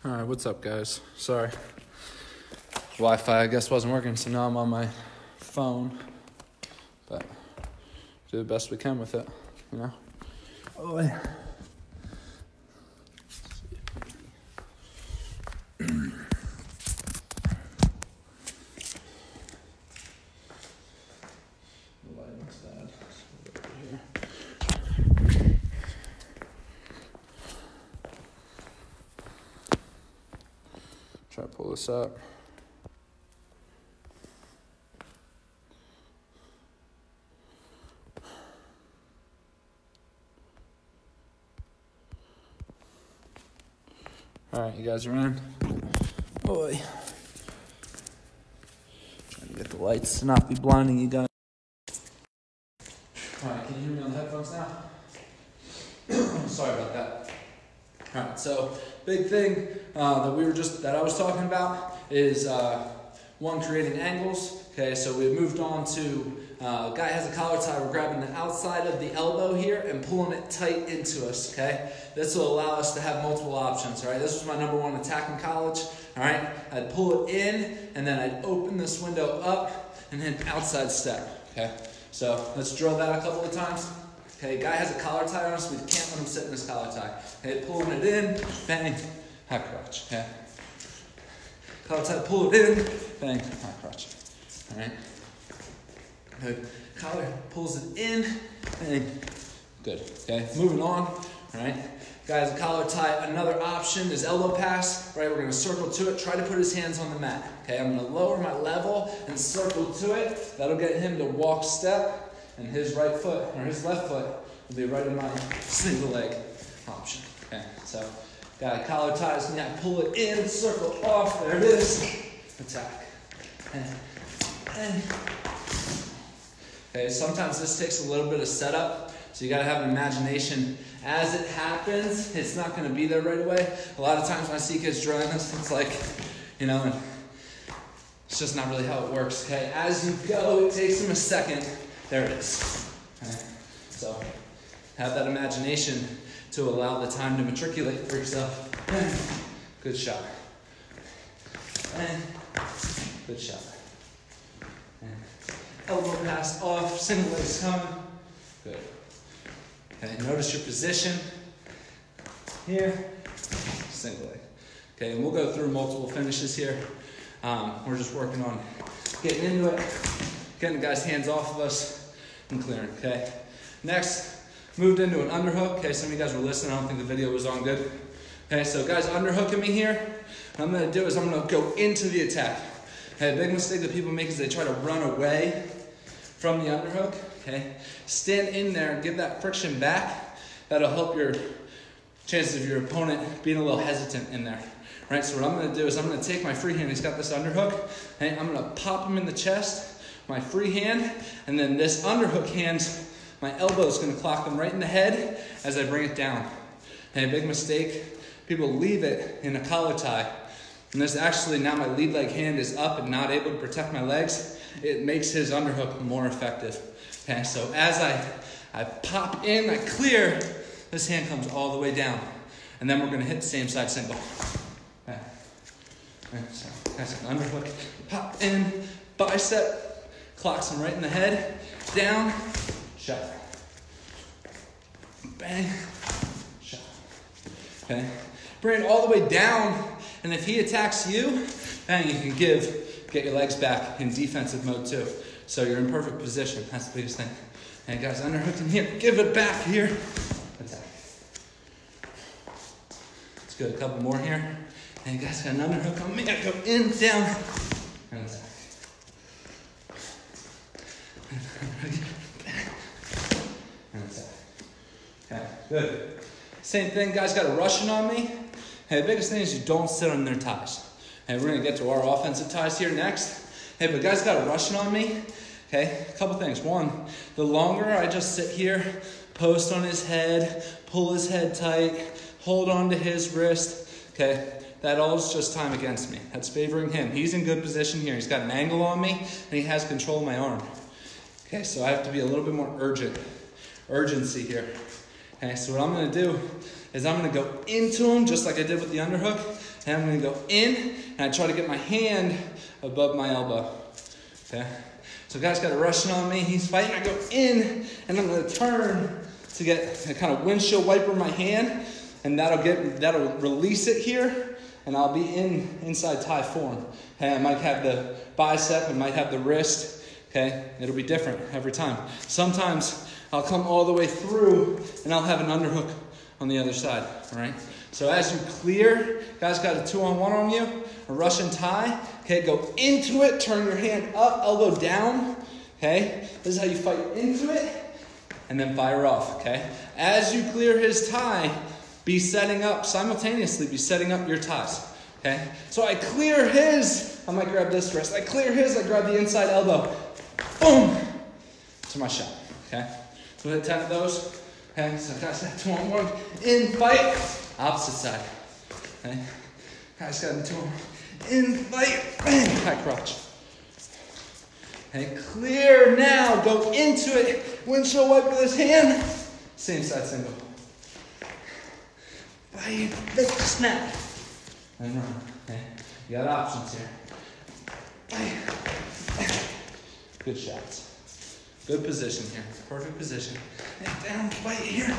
Alright, what's up guys? Sorry. Wi-Fi I guess wasn't working, so now I'm on my phone. But do the best we can with it, you know? Oh yeah. Try to pull this up. All right, you guys are in. Boy. Trying to get the lights to not be blinding you guys. All right, can you hear me on the headphones now? Sorry about that. All right, so big thing that I was talking about is one, creating angles. Okay, so we moved on to guy has a collar tie. We're grabbing the outside of the elbow here and pulling it tight into us. Okay, this will allow us to have multiple options. All right, this was my number one attack in college. All right, I'd pull it in and then I'd open this window up and then outside step. Okay, so let's drill that a couple of times. Okay, guy has a collar tie on us, we can't let him sit in his collar tie. Okay, pulling it in, bang, high crotch. Okay. Collar tie, pull it in, bang, high crotch. Alright. Good. Collar pulls it in, bang. Good. Okay, moving on. Alright. Guy has a collar tie. Another option is elbow pass. Right, we're gonna circle to it, try to put his hands on the mat. Okay, I'm gonna lower my level and circle to it. That'll get him to walk step. And his right foot, or his left foot, will be right in my single leg option. Okay, so got a collar ties, now pull it in, circle off, there it is, attack. And. Okay, sometimes this takes a little bit of setup, so you gotta have an imagination. As it happens, it's not gonna be there right away. A lot of times when I see kids drawing this, it's like, you know, and it's just not really how it works, okay? As you go, it takes them a second. There it is. Okay. So have that imagination to allow the time to matriculate for yourself. Good shot. And good shot. And elbow pass off, single leg's coming. Good. Okay, notice your position. Here, single leg. Okay, and we'll go through multiple finishes here. We're just working on getting into it, getting the guy's hands off of us, and clearing, okay? Next, moved into an underhook. Okay, some of you guys were listening. I don't think the video was on good. Okay, so guys underhooking me here. What I'm gonna do is I'm gonna go into the attack. Okay, a big mistake that people make is they try to run away from the underhook. Okay, stand in there and give that friction back. That'll help your chances of your opponent being a little hesitant in there. Right, so what I'm gonna do is I'm gonna take my free hand. He's got this underhook. Okay, I'm gonna pop him in the chest. My free hand, and then this underhook hand, my elbow is going to clock them right in the head as I bring it down. And a big mistake, people leave it in a collar tie. And this actually, now my lead leg hand is up and not able to protect my legs. It makes his underhook more effective. Okay, so as I pop in, I clear, this hand comes all the way down. And then we're going to hit the same side single. Okay. So that's an underhook, pop in, bicep, clocks him right in the head, down, shot. Bang, shot. Okay, bring it all the way down, and if he attacks you, bang, you can get your legs back in defensive mode too. So you're in perfect position, that's the biggest thing. And guys, underhooked in here, give it back here, attack. Let's go a couple more here. And you guys got an underhook on me, I go in, down, and attack. Okay, good. Same thing, guys got a Russian on me. Hey, the biggest thing is you don't sit on their ties. Hey, we're gonna get to our offensive ties here next. Hey, but guys got a Russian on me. Okay, a couple things. One, the longer I just sit here, post on his head, pull his head tight, hold on to his wrist, okay, that all is just time against me. That's favoring him. He's in good position here. He's got an angle on me, and he has control of my arm. Okay, so I have to be a little bit more urgency here. Okay, so what I'm going to do is I'm gonna go into him just like I did with the underhook, and I'm gonna go in, and I try to get my hand above my elbow, okay? So guy's got a rushing on me, he's fighting, I go in, and I'm gonna turn to get a kind of windshield wiper in my hand, and that'll release it here, and I'll be inside tie form. Okay, I might have the bicep, I might have the wrist, okay? It'll be different every time. Sometimes I'll come all the way through, and I'll have an underhook on the other side, all right? So as you clear, guys got a 2-on-1 on you, a Russian tie, okay? Go into it, turn your hand up, elbow down, okay? This is how you fight into it, and then fire off, okay? As you clear his tie, be setting up, simultaneously be setting up your ties, okay? So I clear his, I might grab this wrist. I clear his, I grab the inside elbow. Boom! To my shot, okay? So hit 10 of those, okay? So guys got 2-on-1, in, fight, opposite side, okay? Guys got the 2-on-1, in, fight, bang, high crotch. Okay, clear now, go into it, windshield wiper with his hand, same side single. Fight, lick, snap, and run, okay? You got options here. Good shots. Good position here, perfect position. And down, fight here.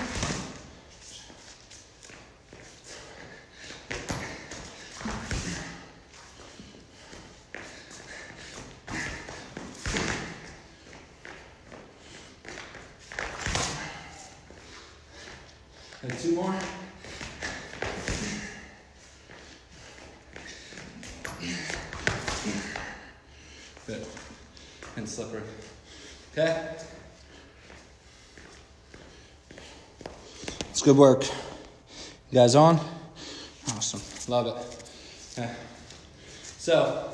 And 2 more. Good. And slippery. Okay? It's good work. You guys on? Awesome. Love it. Okay. So,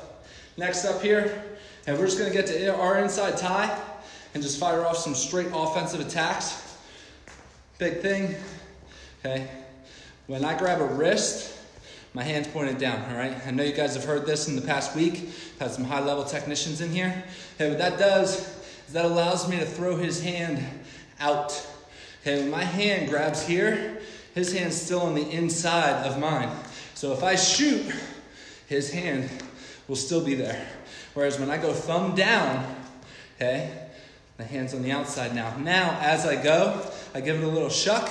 next up here, and we're just going to get to our inside tie and just fire off some straight offensive attacks. Big thing. Okay, when I grab a wrist, my hand's pointed down, all right? I know you guys have heard this in the past week. I've had some high-level technicians in here. Okay, what that does is that allows me to throw his hand out. Okay, when my hand grabs here, his hand's still on the inside of mine. So if I shoot, his hand will still be there. Whereas when I go thumb down, okay, the hand's on the outside now. Now, as I go, I give it a little shuck.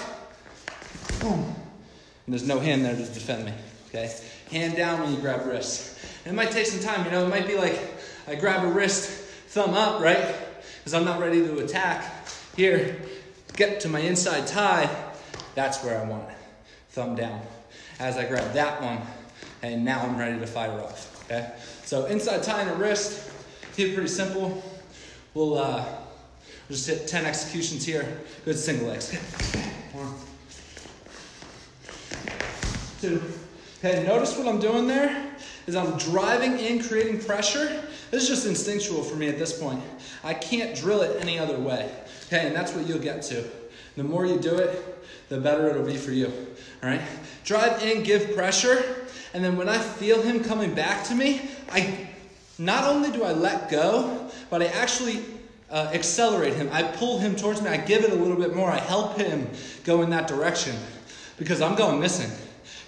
Boom. And there's no hand there to defend me, okay? Hand down when you grab wrists. And it might take some time, you know, it might be like I grab a wrist, thumb up, right? Because I'm not ready to attack. Here, get to my inside tie, that's where I want it. Thumb down. As I grab that one, and now I'm ready to fire off, okay? So inside tie and a wrist, keep it pretty simple. We'll just hit 10 executions here. Good single legs. 1, 2. Okay, notice what I'm doing there is I'm driving in, creating pressure. This is just instinctual for me at this point. I can't drill it any other way. Okay, and that's what you'll get to. The more you do it, the better it'll be for you. All right? Drive in, give pressure, and then when I feel him coming back to me, not only do I let go, but I actually accelerate him. I pull him towards me. I give it a little bit more. I help him go in that direction because I'm going missing.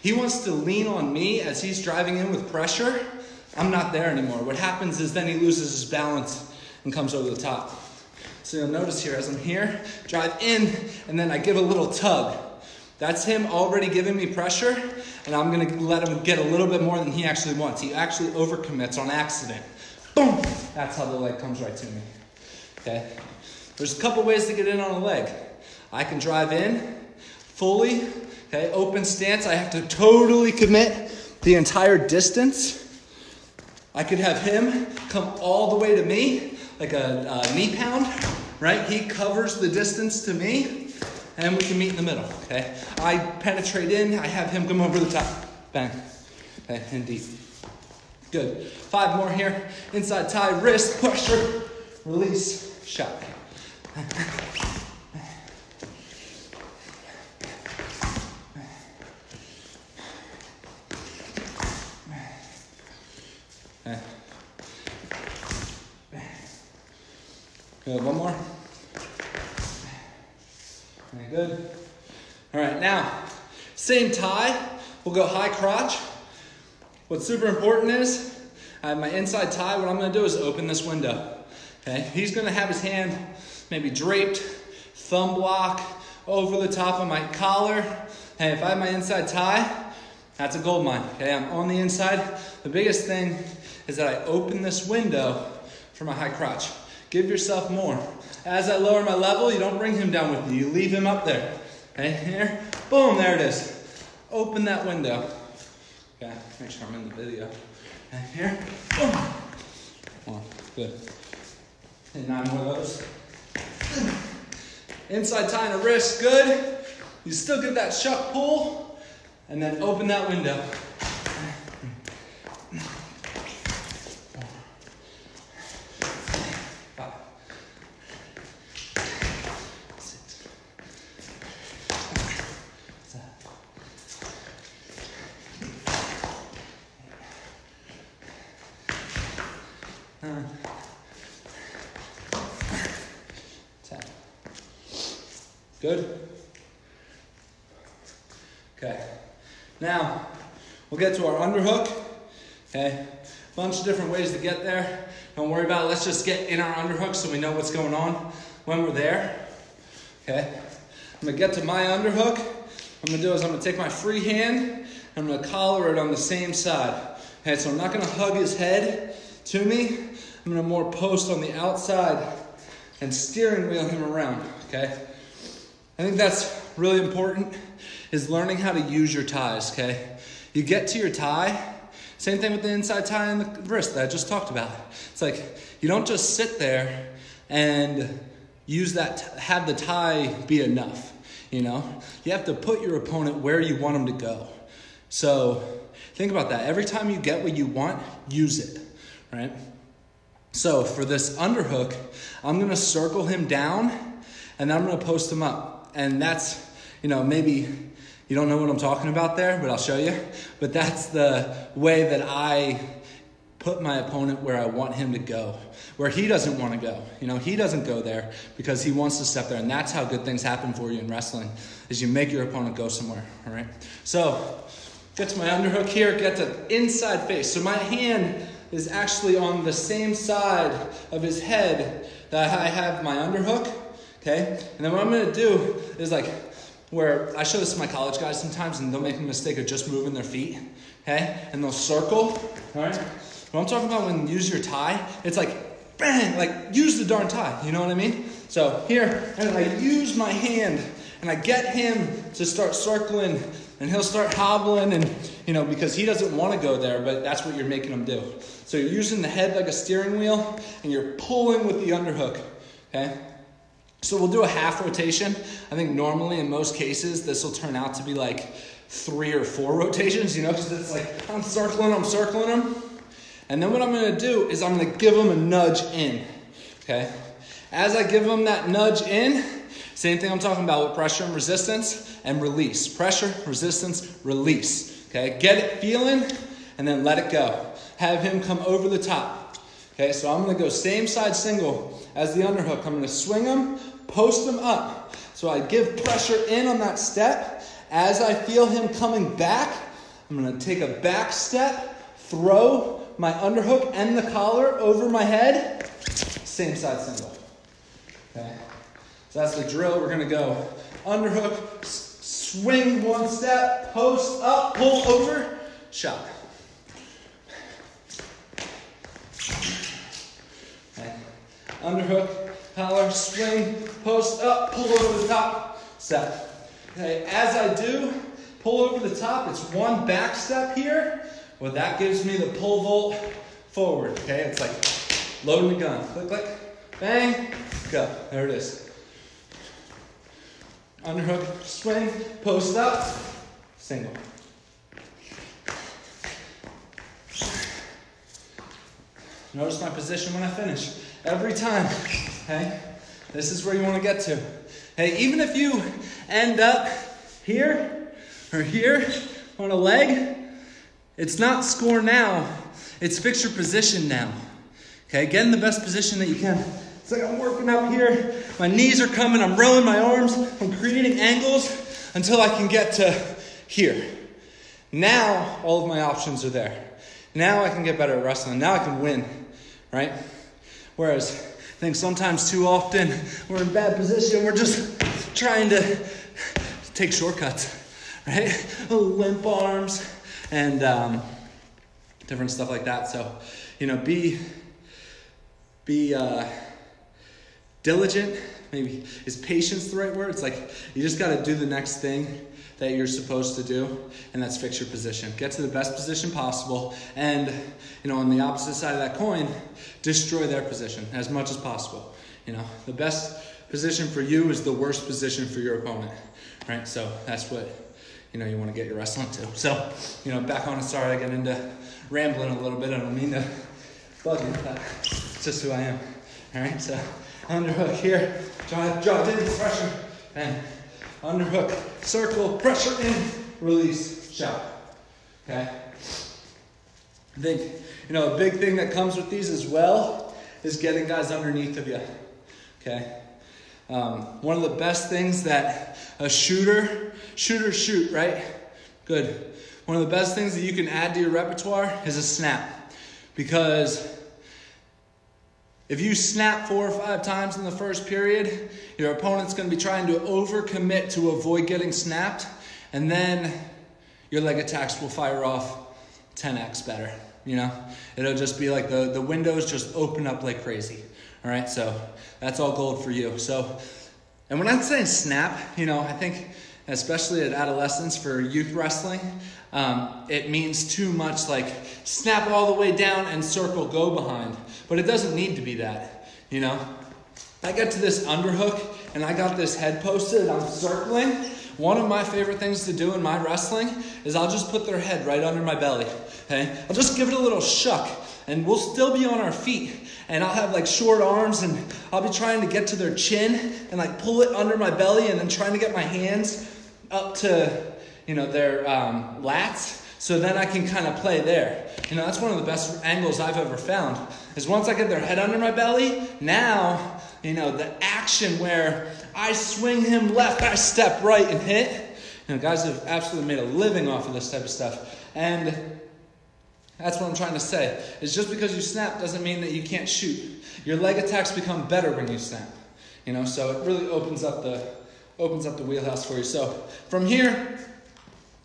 He wants to lean on me as he's driving in with pressure. I'm not there anymore. What happens is then he loses his balance and comes over the top. So you'll notice here, as I'm here, drive in, and then I give a little tug. That's him already giving me pressure, and I'm going to let him get a little bit more than he actually wants. He actually overcommits on accident. Boom! That's how the leg comes right to me. Okay? There's a couple ways to get in on a leg. I can drive in fully. Okay, open stance, I have to totally commit the entire distance. I could have him come all the way to me, like a knee pound, right? He covers the distance to me, and we can meet in the middle, okay? I penetrate in, I have him come over the top. Bang. Okay, and deep. Good. 5 more here. Inside tie, wrist, pressure, release, shot. Good, 1 more. Okay, good. All right, now, Same tie, we'll go high crotch. What's super important is, I have my inside tie. What I'm gonna do is open this window, okay? He's gonna have his hand maybe draped, thumb block, over the top of my collar. Hey, if I have my inside tie, that's a gold mine, okay? I'm on the inside. The biggest thing is that I open this window for my high crotch. Give yourself more. As I lower my level, you don't bring him down with you. You leave him up there. Okay, here, boom, there it is. Open that window. Okay, make sure I'm in the video. And here, boom. Well, good. And 9 more of those. Inside tie in the wrist, good. You still get that shuck pull, and then open that window. 5, 6, 7, 9, 10. Good? Okay. Now, we'll get to our underhook. Okay. Bunch of different ways to get there. Don't worry about it. Let's just get in our underhook so we know what's going on when we're there. Okay. I'm going to get to my underhook. What I'm going to do is I'm going to take my free hand and I'm going to collar it on the same side. Okay, so I'm not going to hug his head to me. I'm going to more post on the outside and steering wheel him around. Okay. I think that's really important, is learning how to use your ties, okay? You get to your tie, same thing with the inside tie and the wrist that I just talked about. It's like, you don't just sit there and use that, have the tie be enough, you know? You have to put your opponent where you want him to go. So think about that. Every time you get what you want, use it, right? So for this underhook, I'm gonna circle him down and I'm gonna post him up. And that's, you know, maybe you don't know what I'm talking about there, but I'll show you. But that's the way that I put my opponent where I want him to go, where he doesn't want to go. You know, he doesn't go there because he wants to step there. And that's how good things happen for you in wrestling, is you make your opponent go somewhere, all right? So get to my underhook here, get to inside face. So my hand is actually on the same side of his head that I have my underhook. Okay, and then what I'm going to do is like, where I show this to my college guys sometimes and they'll make a mistake of just moving their feet, okay, and they'll circle, all right? What I'm talking about when you use your tie, it's like, bang, like use the darn tie, you know what I mean? So here, and I use my hand and I get him to start circling and he'll start hobbling and, you know, because he doesn't want to go there, but that's what you're making him do. So you're using the head like a steering wheel and you're pulling with the underhook, okay? So we'll do a half rotation. I think normally in most cases, this will turn out to be like 3 or 4 rotations, you know, because it's like, I'm circling him. And then what I'm going to do is I'm going to give him a nudge in, okay? As I give him that nudge in, same thing I'm talking about with pressure and resistance and release. Pressure, resistance, release, okay? Get it feeling and then let it go. Have him come over the top, okay? So I'm going to go same side single as the underhook. I'm going to swing him, post him up. So I give pressure in on that step. As I feel him coming back, I'm going to take a back step, throw my underhook and the collar over my head, same side single. Okay, so that's the drill. We're going to go underhook, swing 1 step, post up, pull over, shot. Okay. Underhook, collar, swing, post up, pull over the top, step. Okay, as I do pull over the top, it's 1 back step here. Well, that gives me the pull vault forward. Okay, it's like loading the gun. Click, click, bang, go. There it is. Underhook, swing, post up, single. Notice my position when I finish. Every time, okay? This is where you want to get to. Hey, even if you end up here or here on a leg, it's not score now. It's fix your position now. Okay, get in the best position that you can. It's like I'm working up here. My knees are coming. I'm rolling my arms. I'm creating angles until I can get to here. Now, all of my options are there. Now I can get better at wrestling. Now I can win, right? Whereas I think sometimes too often we're in bad position. We're just trying to take shortcuts, right? Limp arms and different stuff like that. So, be diligent. Maybe is patience the right word? It's like you just got to do the next thing that you're supposed to do, and that's fix your position. Get to the best position possible, and on the opposite side of that coin, destroy their position as much as possible. The best position for you is the worst position for your opponent, right? So that's what you want to get your wrestling to. So back on it. Sorry, I get into rambling a little bit. I don't mean to bug you, but it's just who I am. All right, so underhook here, drop in, pressure, and underhook, circle, pressure in, release, shot. Okay? I think, a big thing that comes with these as well is getting guys underneath of you. Okay? One of the best things that a shooter shoot, right? Good. One of the best things that you can add to your repertoire is a snap. Because if you snap 4 or 5 times in the first period, your opponent's going to be trying to overcommit to avoid getting snapped, and then your leg attacks will fire off 10x better. It'll just be like the windows just open up like crazy. All right, so that's all gold for you. So, and when I'm saying snap, I think especially at adolescence for youth wrestling, it means too much like snap it all the way down and circle go behind. But it doesn't need to be that, I get to this underhook and I got this head posted and I'm circling. One of my favorite things to do in my wrestling is I'll just put their head right under my belly, okay? I'll just give it a little shuck and we'll still be on our feet. And I'll have like short arms and I'll be trying to get to their chin and like pull it under my belly and then trying to get my hands up to, their lats. So then I can kind of play there. That's one of the best angles I've ever found. Is once I get their head under my belly, now, the action where I swing him left, I step right and hit. Guys have absolutely made a living off of this type of stuff. And that's what I'm trying to say. Is just because you snap doesn't mean that you can't shoot. Your leg attacks become better when you snap. So it really opens up the wheelhouse for you. So from here,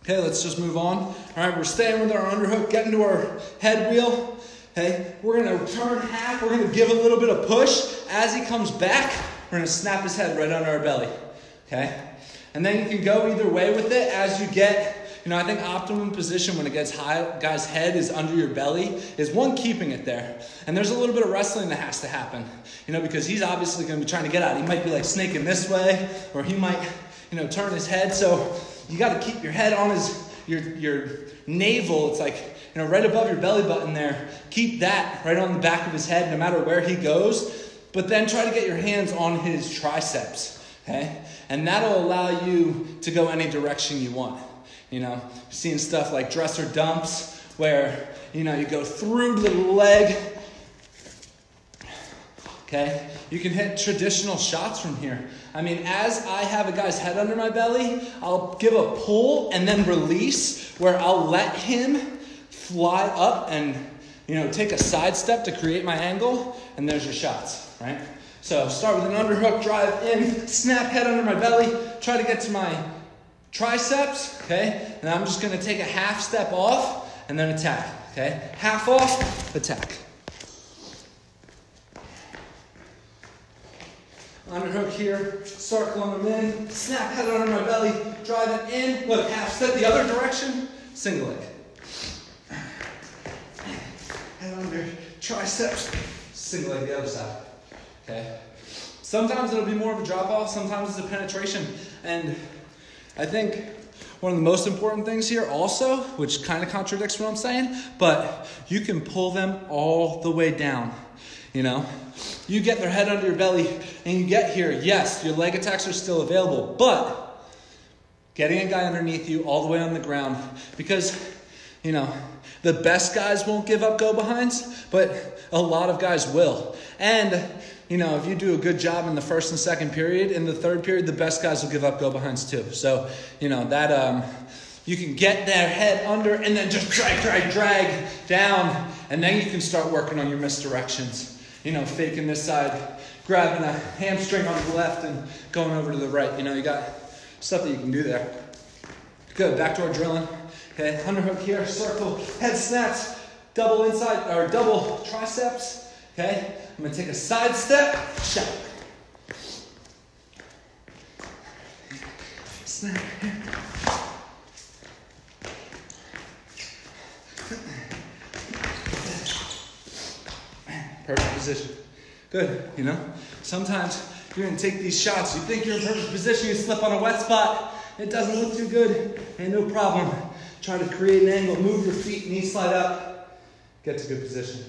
okay, let's just move on. All right, we're staying with our underhook, getting to our head wheel. Okay, we're going to turn half. We're going to give a little bit of push. As he comes back, we're going to snap his head right under our belly. Okay, and then you can go either way with it as you get, I think optimum position when it gets high, guy's head is under your belly, is one, keeping it there. And there's a little bit of wrestling that has to happen, because he's obviously going to be trying to get out. He might be like snaking this way, or he might, turn his head. So you got to keep your head on your navel. It's like, right above your belly button there. Keep that right on the back of his head no matter where he goes. But then try to get your hands on his triceps, okay? And that'll allow you to go any direction you want. Seeing stuff like dresser dumps where, you go through the leg. Okay? You can hit traditional shots from here. As I have a guy's head under my belly, I'll give a pull and then release where I'll let him fly up and, take a side step to create my angle, and there's your shots, right? So start with an underhook, drive in, snap head under my belly, try to get to my triceps, okay? And I'm just going to take a half step off and then attack, okay? Half off, attack. Underhook here, circling them in, snap head under my belly, drive it in, look, half step the other direction, single leg. Head under, triceps, single leg the other side, okay? Sometimes it'll be more of a drop off, sometimes it's a penetration, and I think one of the most important things here also, which kind of contradicts what I'm saying, but you can pull them all the way down, You get their head under your belly and you get here, yes, your leg attacks are still available, but getting a guy underneath you all the way on the ground, because, the best guys won't give up go-behinds, but a lot of guys will. And, if you do a good job in the first and second period, in the third period, the best guys will give up go-behinds too. So, that you can get their head under and then just drag down. And then you can start working on your misdirections. You know, faking this side, grabbing a hamstring on the left and going over to the right. You know, you got stuff that you can do there. Good, back to our drilling. Okay, underhook here, circle, head snatch, double inside, or double triceps. Okay, I'm gonna take a side step, shot. Snap here. Perfect position. Good, you know? Sometimes you're gonna take these shots, you think you're in perfect position, you slip on a wet spot, it doesn't look too good, and no problem. Try to create an angle, move your feet, knee slide up, get to good position.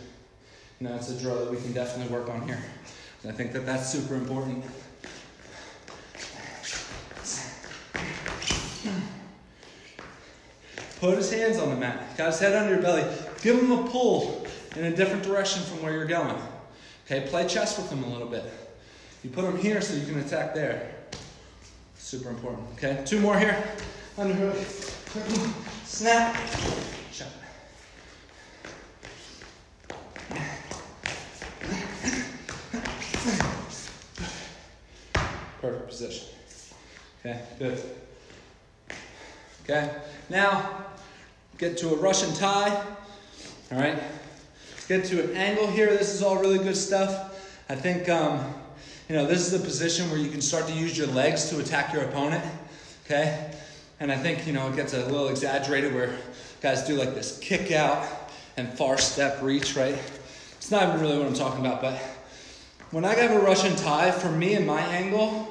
You know, it's a drill that we can definitely work on here. And I think that that's super important. Put his hands on the mat, got his head under your belly, give him a pull in a different direction from where you're going. Okay, play chess with him a little bit. You put him here so you can attack there. Super important, okay? 2 more here. Underhook, snap, shot. Perfect position. Okay, good. Okay, now get to a Russian tie. All right, get to an angle here. This is all really good stuff. I think, you know, this is a position where you can start to use your legs to attack your opponent. Okay, and I think, you know, it gets a little exaggerated where guys do like this kick out and far step reach, right? It's not even really what I'm talking about, but when I have a Russian tie, for me and my angle,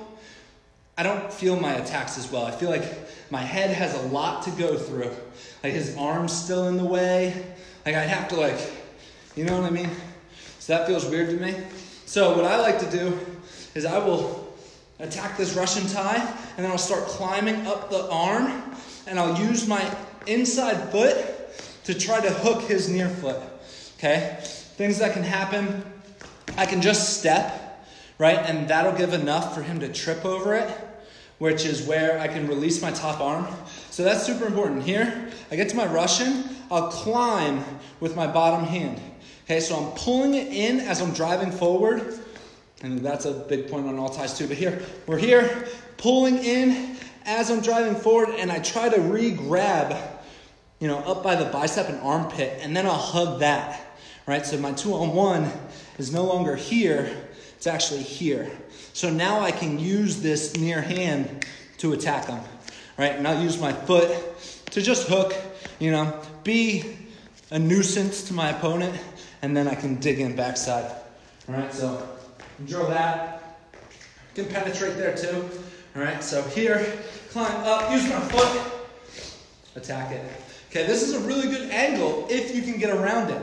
I don't feel my attacks as well. I feel like my head has a lot to go through. Like his arm's still in the way. Like I have to like, you know what I mean? So that feels weird to me. So what I like to do is I will attack this Russian tie and then I'll start climbing up the arm and I'll use my inside foot to try to hook his near foot, okay? Things that can happen, I can just step, right? And that'll give enough for him to trip over it, which is where I can release my top arm. So that's super important. Here, I get to my Russian, I'll climb with my bottom hand. Okay, so I'm pulling it in as I'm driving forward, and that's a big point on all ties too. But here, we're here, pulling in as I'm driving forward, and I try to re-grab, you know, up by the bicep and armpit, and then I'll hug that, right? So my 2-on-1 is no longer here, it's actually here. So now I can use this near hand to attack him, right? And I'll use my foot to just hook, you know, be a nuisance to my opponent, and then I can dig in backside. All right, so drill that. You can penetrate there too. All right, so here, climb up, use my foot, attack it. Okay, this is a really good angle if you can get around it.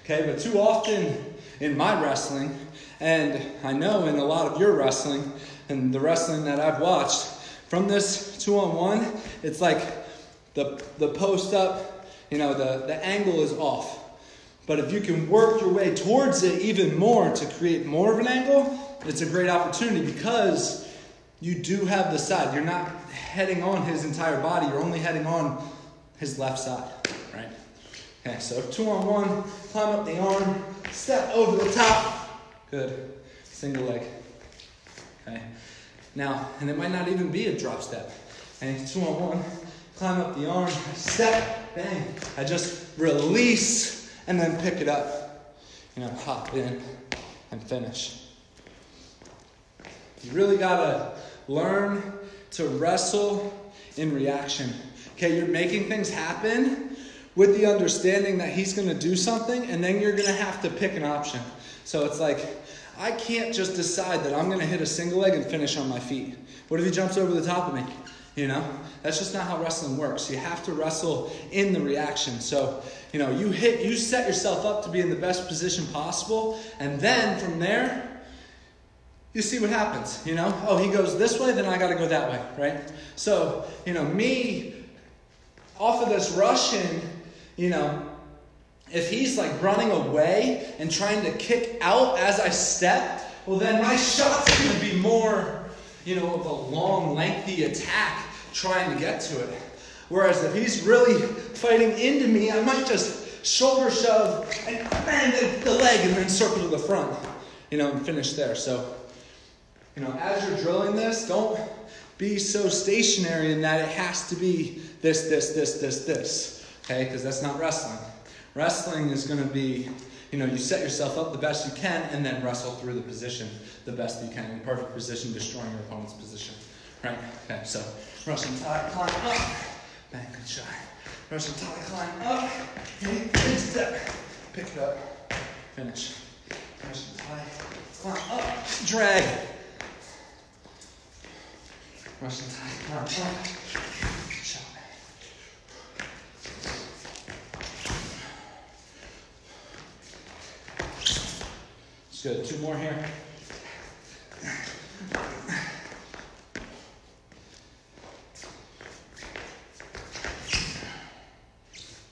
Okay, but too often in my wrestling, and I know in a lot of your wrestling, and the wrestling that I've watched, from this 2-on-1, it's like the post up, you know, the angle is off. But if you can work your way towards it even more to create more of an angle, it's a great opportunity because you do have the side. You're not heading on his entire body. You're only heading on his left side, right? Okay, so 2-on-1, climb up the arm, step over the top. Good. Single leg. Okay. Now, and it might not even be a drop step. And 2-on-1, climb up the arm, step, bang. I just release and then pick it up. You know, hop in and finish. You really gotta learn to wrestle in reaction. Okay, you're making things happen with the understanding that he's gonna do something and then you're gonna have to pick an option. So it's like, I can't just decide that I'm gonna hit a single leg and finish on my feet. What if he jumps over the top of me? You know, that's just not how wrestling works. You have to wrestle in the reaction. So, you know, you set yourself up to be in the best position possible. And then from there, you see what happens, you know? Oh, he goes this way, then I got to go that way, right? So, you know, me, off of this Russian, you know, if he's like running away and trying to kick out as I step, well, then my shot's going to be more, you know, of a long, lengthy attack trying to get to it. Whereas if he's really fighting into me, I might just shoulder shove and bang the leg and then circle to the front, and finish there. So, as you're drilling this, don't be so stationary in that it has to be this, okay? Because that's not wrestling. Wrestling is going to be, you set yourself up the best you can and then wrestle through the position the best you can. In perfect position, destroying your opponent's position, right? Okay, so Russian tie, climb up, bang, good shot. Russian tie, climb up, okay, big step, pick it up, finish. Russian tie, climb up, drag. Russian tie, climb up, shot. It's good. 2 more here.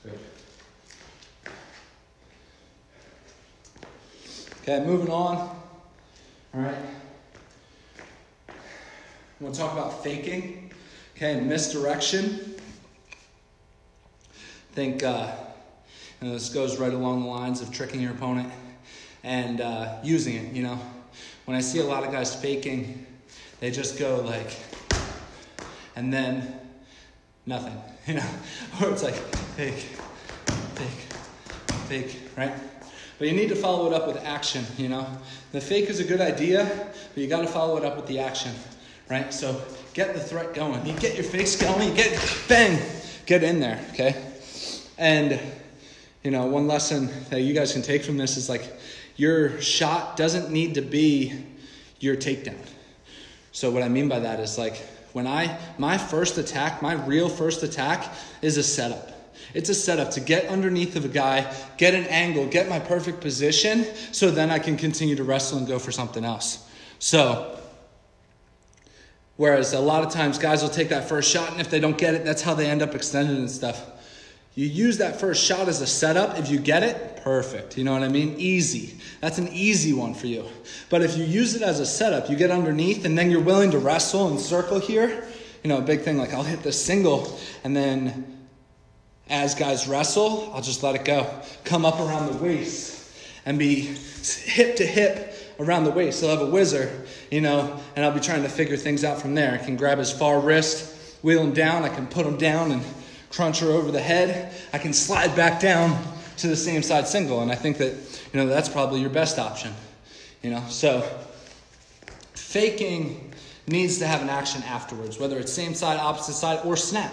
Good. Okay, moving on. All right. I'm going to talk about faking, okay, and misdirection. I think this goes right along the lines of tricking your opponent and using it, When I see a lot of guys faking, they just go like, and then nothing, Or it's like, fake, right? But you need to follow it up with action, The fake is a good idea, but you got to follow it up with the action. Right? So get the threat going. You get your fakes going. You get in there, okay? And, one lesson that you guys can take from this is like your shot doesn't need to be your takedown. So what I mean by that is like when my first attack, my real first attack is a setup. It's a setup to get underneath of a guy, get an angle, get my perfect position, so then I can continue to wrestle and go for something else. So, whereas a lot of times guys will take that first shot, and if they don't get it, that's how they end up extended and stuff. You use that first shot as a setup. If you get it, perfect. You know what I mean? Easy. That's an easy one for you. But if you use it as a setup, you get underneath, and then you're willing to wrestle and circle here. A big thing, like I'll hit the single, and then as guys wrestle, I'll just let it go. Come up around the waist and be hip to hip around the waist. I'll have a whizzer, and I'll be trying to figure things out from there. I can grab his far wrist, wheel him down. I can put him down and crunch her over the head. I can slide back down to the same side single. And I think that, that's probably your best option, So faking needs to have an action afterwards, whether it's same side, opposite side, or snap,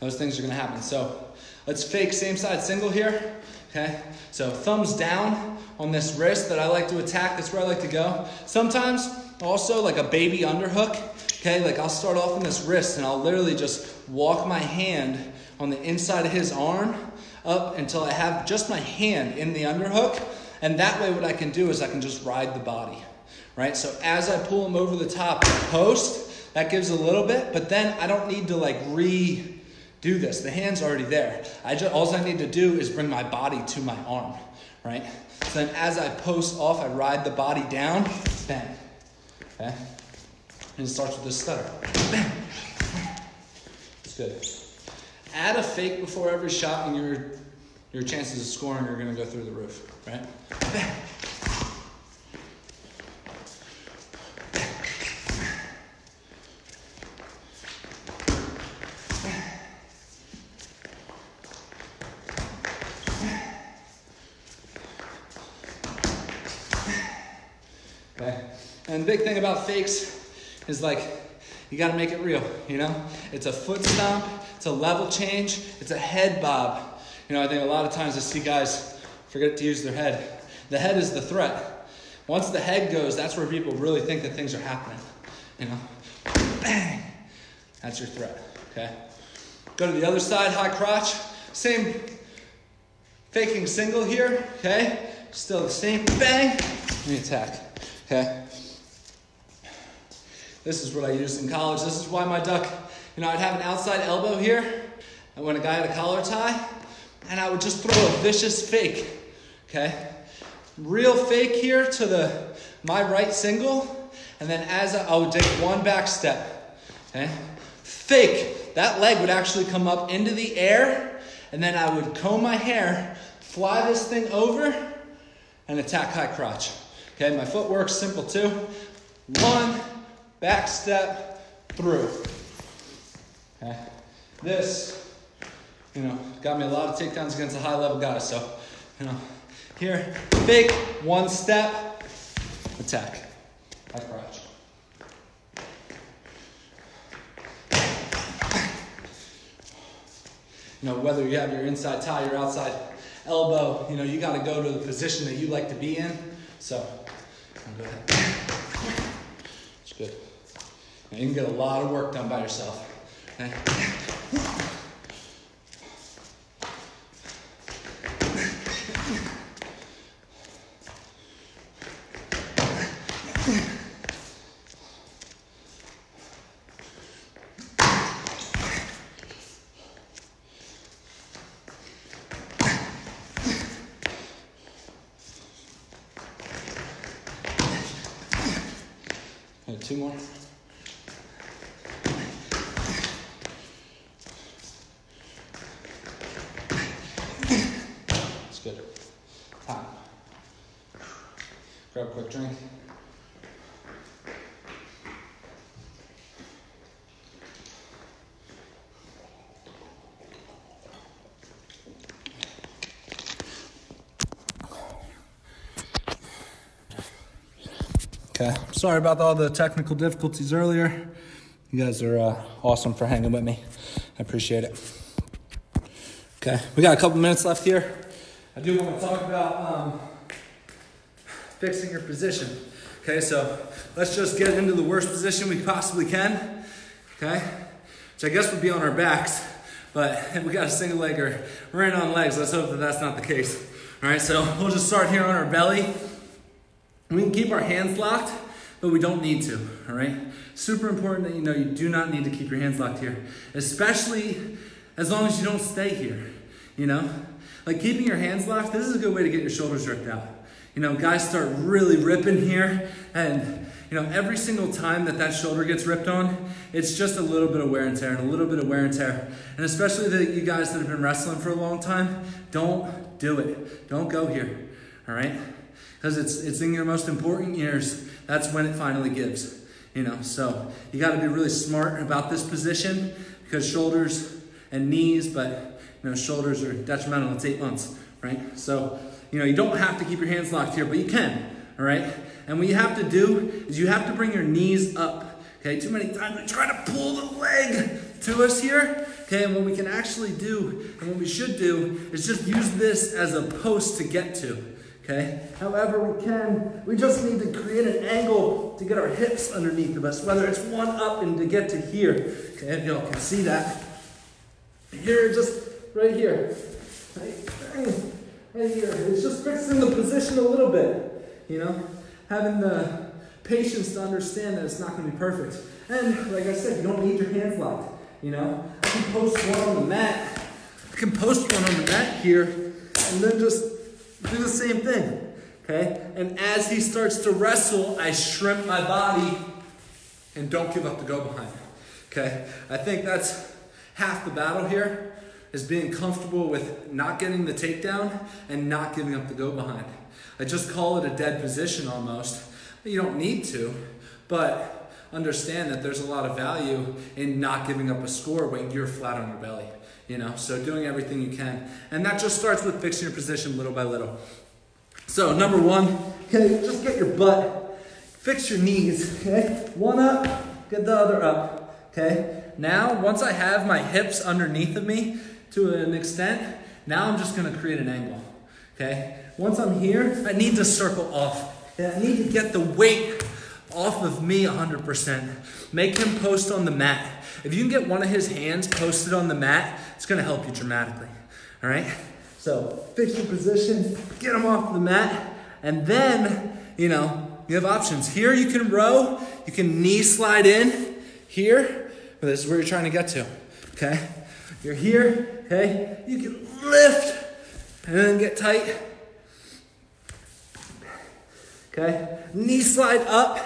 Those things are going to happen. So let's fake same side single here. Okay, so thumbs down on this wrist that I like to attack. That's where I like to go. Sometimes also like a baby underhook. Okay, like I'll start off in this wrist and I'll literally just walk my hand on the inside of his arm up until I have just my hand in the underhook. And that way what I can do is I can just ride the body, right? So as I pull him over the top post, that gives a little bit, but then I don't need to like redo this. The hand's already there. All I need to do is bring my body to my arm, right? So then as I post off, I ride the body down, bang, okay? And it starts with this stutter, bang. It's good. Add a fake before every shot and your chances of scoring are gonna go through the roof, right? Bang. Okay. And the big thing about fakes is like, you got to make it real, It's a foot stomp, it's a level change, it's a head bob. I think a lot of times I see guys forget to use their head. The head is the threat. Once the head goes, that's where people really think that things are happening, Bang! That's your threat, okay? Go to the other side, high crotch. Same faking single here, okay? Still the same, bang, and attack. Okay. This is what I used in college. This is why my duck, I'd have an outside elbow here, and when a guy had a collar tie, and I would just throw a vicious fake. Okay. Real fake here to my right single, and then as I would take one back step. Okay. Fake, that leg would actually come up into the air, and then I would comb my hair, fly this thing over, and attack high crotch. Okay, my footwork's simple too. 1, back step, through. Okay, this, got me a lot of takedowns against a high level guy. So, here, fake, 1 step, attack, high crotch. Whether you have your inside tie, your outside elbow, you got to go to the position that you like to be in. So, go ahead. It's good. Now, you can get a lot of work done by yourself. Okay? Okay, 2 more. It's good. Time. Grab a quick drink. Okay, sorry about all the technical difficulties earlier. You guys are awesome for hanging with me. I appreciate it. Okay, we got a couple minutes left here. I do want to talk about fixing your position. Okay, so let's just get into the worst position we possibly can. Okay, which I guess would be on our backs, but if we got a single legger, we're in on legs. Let's hope that that's not the case. All right, so we'll just start here on our belly. We can keep our hands locked, but we don't need to, all right? Super important that you do not need to keep your hands locked here, especially as long as you don't stay here, Like keeping your hands locked, this is a good way to get your shoulders ripped out. Guys start really ripping here, and every single time that shoulder gets ripped on, it's just a little bit of wear and tear, and especially you guys that have been wrestling for a long time, don't do it. Don't go here, all right? Because it's in your most important years, that's when it finally gives, So you got to be really smart about this position, because shoulders and knees, but shoulders are detrimental. It's 8 months, right? So you don't have to keep your hands locked here, but you can, all right? And what you have to do is you have to bring your knees up. Okay, too many times we try to pull the leg to us here. Okay, and what we can actually do, and what we should do, is just use this as a post to get to. Okay, however we just need to create an angle to get our hips underneath of us, whether it's 1 up and to get to here. Okay, if y'all can see that. Here, just right here. Right here. It's just fixing the position a little bit, having the patience to understand that it's not going to be perfect. And like I said, you don't need your hands locked, I can post one on the mat. Here, and then just do the same thing, okay? And as he starts to wrestle, I shrimp my body and don't give up the go behind, okay? I think that's half the battle here, is being comfortable with not getting the takedown and not giving up the go behind. I just call it a dead position almost. You don't need to, but understand that there's a lot of value in not giving up a score when you're flat on your belly. So doing everything you can. And that just starts with fixing your position little by little. So number 1, okay, just get your butt, fix your knees, okay? 1 up, get the other up, okay? Now, once I have my hips underneath of me to an extent, now I'm just gonna create an angle, okay? Once I'm here, I need to circle off. Okay? I need to get the weight off of me 100%. Make him post on the mat. If you can get one of his hands posted on the mat, it's going to help you dramatically, all right? So fix your position, get him off the mat, and then, you have options. Here you can row, you can knee slide in. Here, but this is where you're trying to get to, okay? You're here, okay? You can lift and then get tight, okay? Knee slide up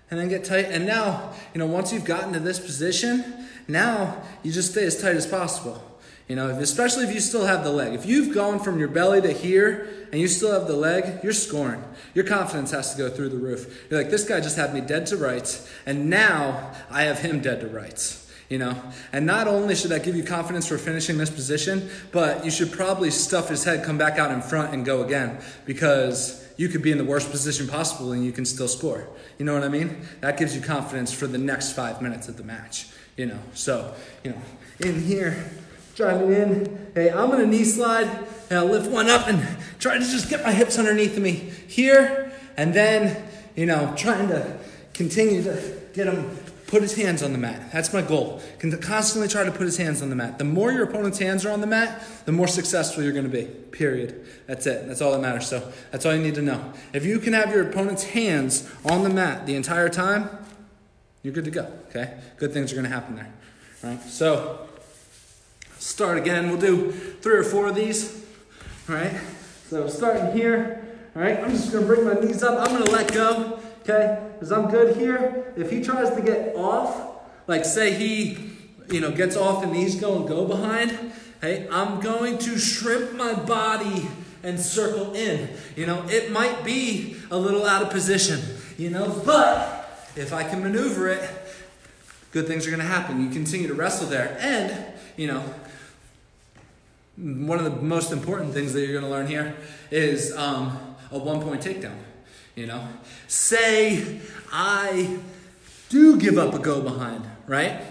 and then get tight. And now, once you've gotten to this position, Now, you just stay as tight as possible. You know, especially if you still have the leg. If you've gone from your belly to here and you still have the leg, you're scoring. Your confidence has to go through the roof. You're like, this guy just had me dead to rights, and now I have him dead to rights. You know, and not only should that give you confidence for finishing this position, but you should probably stuff his head, come back out in front, and go again, because you could be in the worst position possible and you can still score. You know what I mean? That gives you confidence for the next 5 minutes of the match. You know, so, you know, in here, driving in, hey, I'm gonna knee slide, and I'll lift one up and try to just get my hips underneath of me here, and then, you know, trying to continue to get him put his hands on the mat. That's my goal. Constantly try to put his hands on the mat. The more your opponent's hands are on the mat, the more successful you're gonna be, period. That's it, that's all that matters. So that's all you need to know. If you can have your opponent's hands on the mat the entire time, you're good to go, okay? Good things are gonna happen there, all right? So, start again. We'll do 3 or 4 of these. All right. So starting here. All right. I'm just gonna bring my knees up. I'm gonna let go. Okay. Because I'm good here. If he tries to get off, like say he, you know, gets off and he's going go behind. Hey, I'm going to shrimp my body and circle in. You know, it might be a little out of position. You know, but if I can maneuver it, good things are gonna happen. You continue to wrestle there, and you know. One of the most important things that you're going to learn here is a 1-point takedown. You know, say I do give up a go behind, right?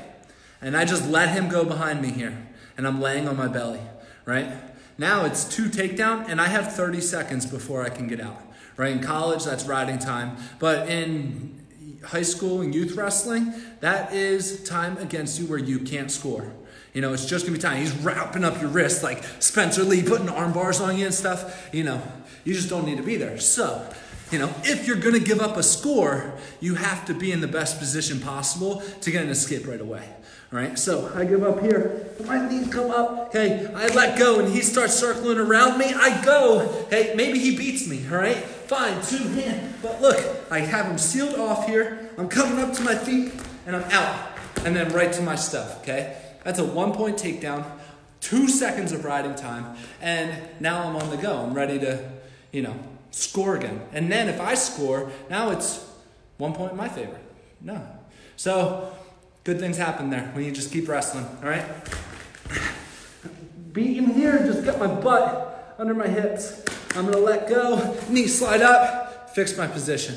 And I just let him go behind me here, and I'm laying on my belly, right? Now it's 2 takedown, and I have 30 seconds before I can get out, right? In college, that's riding time, but in high school and youth wrestling, that is time against you where you can't score. You know, it's just going to be time. He's wrapping up your wrist like Spencer Lee, putting arm bars on you and stuff. You know, you just don't need to be there. So, you know, if you're going to give up a score, you have to be in the best position possible to get an escape right away. All right, so I give up here. My knees come up. Okay, I let go and he starts circling around me. I go. Hey, maybe he beats me. All right, fine, 2 hands. But look, I have him sealed off here. I'm coming up to my feet and I'm out. And then right to my stuff, okay? That's a 1-point takedown, 2 seconds of riding time, and now I'm on the go. I'm ready to, you know, score again. And then if I score, now it's 1 point in my favor. No. So, good things happen there when you just keep wrestling, all right? Beating here, just got my butt under my hips. I'm gonna let go, knee slide up, fix my position.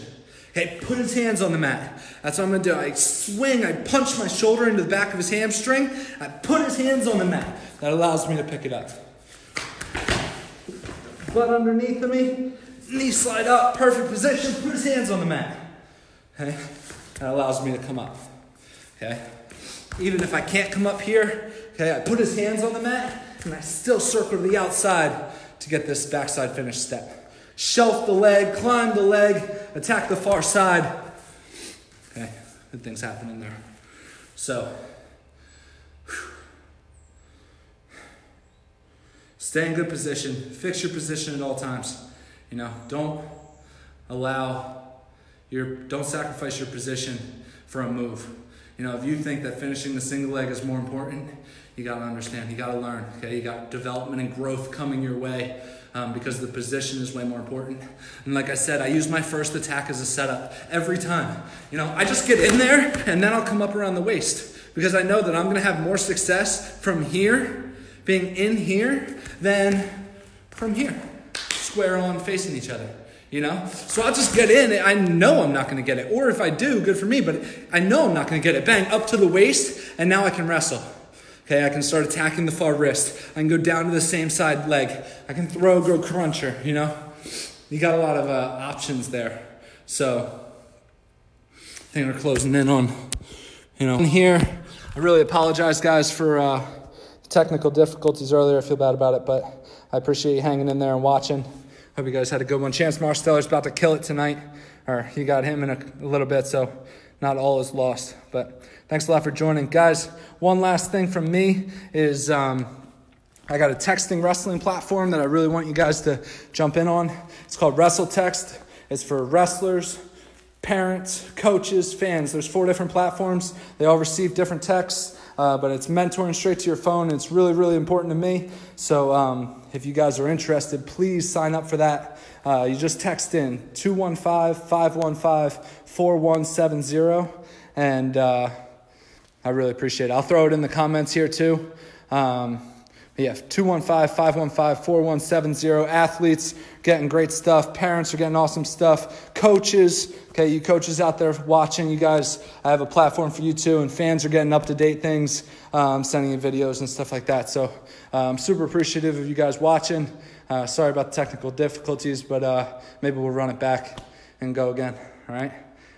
Okay, put his hands on the mat. That's what I'm gonna do. I swing, I punch my shoulder into the back of his hamstring. I put his hands on the mat. That allows me to pick it up. Butt underneath of me, knee slide up, perfect position, put his hands on the mat. Okay, that allows me to come up. Okay, even if I can't come up here, okay, I put his hands on the mat and I still circle to the outside to get this backside finish step. Shelf the leg, climb the leg, attack the far side. Okay, good things happen in there. So, stay in good position. Fix your position at all times. You know, don't sacrifice your position for a move. You know, if you think that finishing the single leg is more important, you got to understand, you got to learn, okay? You got development and growth coming your way because the position is way more important. And like I said, I use my first attack as a setup every time. You know, I just get in there and then I'll come up around the waist because I know that I'm going to have more success from here, being in here, than from here, square on facing each other. You know, so I'll just get in. I know I'm not going to get it. Or if I do, good for me, but I know I'm not going to get it. Bang, up to the waist, and now I can wrestle. Okay, I can start attacking the far wrist. I can go down to the same side leg. I can go cruncher, you know. You got a lot of options there. So, I think we're closing in on, you know. Here, I really apologize, guys, for technical difficulties earlier. I feel bad about it, but I appreciate you hanging in there and watching. Hope you guys had a good one. Chance Marsteller's about to kill it tonight. Or he got him in a little bit, so not all is lost. But thanks a lot for joining. Guys, one last thing from me is I got a texting wrestling platform that I really want you guys to jump in on. It's called WrestleText. It's for wrestlers, parents, coaches, fans. There's 4 different platforms. They all receive different texts. but it's mentoring straight to your phone. And it's really, really important to me. So if you guys are interested, please sign up for that. You just text in 215-515-4170, and I really appreciate it. I'll throw it in the comments here too. Yeah, 215-515-4170. Athletes getting great stuff. Parents are getting awesome stuff. Coaches, okay, you coaches out there watching, you guys, I have a platform for you too, and fans are getting up-to-date things, sending you videos and stuff like that. So I'm super appreciative of you guys watching. Sorry about the technical difficulties, but maybe we'll run it back and go again, all right?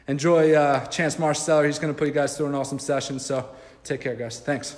Enjoy Chance Marsteller. He's going to put you guys through an awesome session, so take care, guys. Thanks.